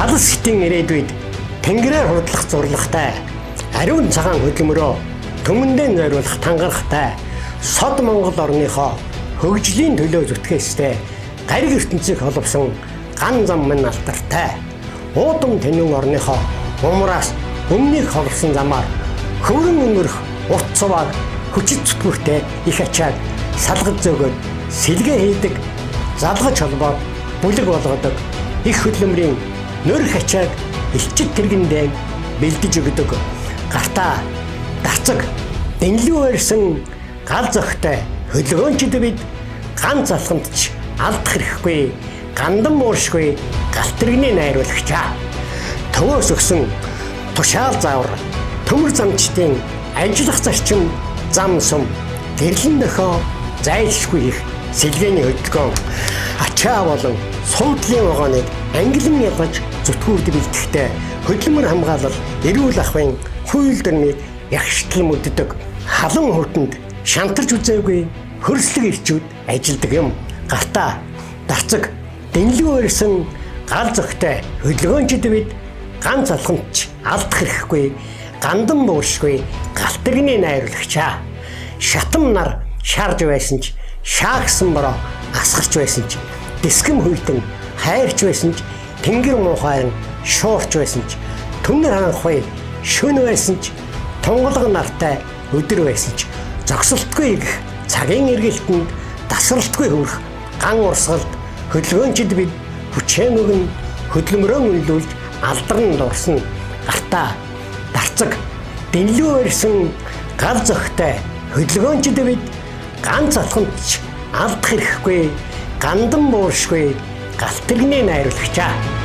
алс хитэн ирээдүйд тэнгэрээр хурдлах зурлагтай ариун цагаан хөдөлмөрөө төмөндөө зориулах тангарахтай сод Монгол орныхоо хөгжлийн төлөө зүтгээстэй гариг ертөнцийг холбосон ган зам мань алдартай уудам тэнүүн орныхоо умраас өмнөнийг холбосон замаар хөврөн өнгөрөх урт цуваар хүчит зүтгүүртэй их ачааг салгаж зөөгөөд сэлгээ хийдэг залгаж холбоод бүлэг болгодог их хөдөлмөрийн нөрх ачааг элчит тэргэндээ бэлдэж өгдөг гартаа дарцаг дэнлүү ирсэн гал зөгтэй хөдөлгөөнчд бид ганц алхамд ч алдах хэрэггүй гандан мууршгүй галт тэрэгний найруулагчаа төвөөс өгсөн тушаал заавар төмөр замчдын ажиллах зарчим зам сум гэрлэн дохоо зайлшгүй их сэлгээний хөдөлгөөн ачаа болон суудлын вагоныг ангилан ялгаж зүтгүүрд бэлтгэхдээ хөдөлмөр хамгаалал эрүүл ахуйн хууль дөрмийг ягштал мэддэг халуун хүртэнд шантарч үзээгүй хөрслөг ирчүүд ажилдаг юм гартаа дарцаг дэнлүү ирсэн гал зөгтэй хөдөлгөөнчд бид ганц алхамд ч алдах хэрэггүй гандан бууршгүй галт тэрэгний найруулагчаа шатам нар шарж байсан ч шаагсан бороо асгарч байсан ч дэсгэм хүйтэн хайрч байсан ч тэнгэр муухай шуурч байсан ч төмөр харанхуй шөнө байсан ч тунгалаг нартай өдөр байсан ч зогсолтгүй их цагийн эргэлтэнд тасралтгүй хөрөх ган урсгалд хөдөлгөөнчд бид хүчээн өгн хөдөлмөрөө үнэлүүлж алдарн дурсан гартаа дарцаг дэнлүү ирсэн гал зөгтэй хөдөлгөөнчд бид ганц алхамд ч алдах хэрэггүй гандан бууршгүй галт тэрэгний найруулагчаа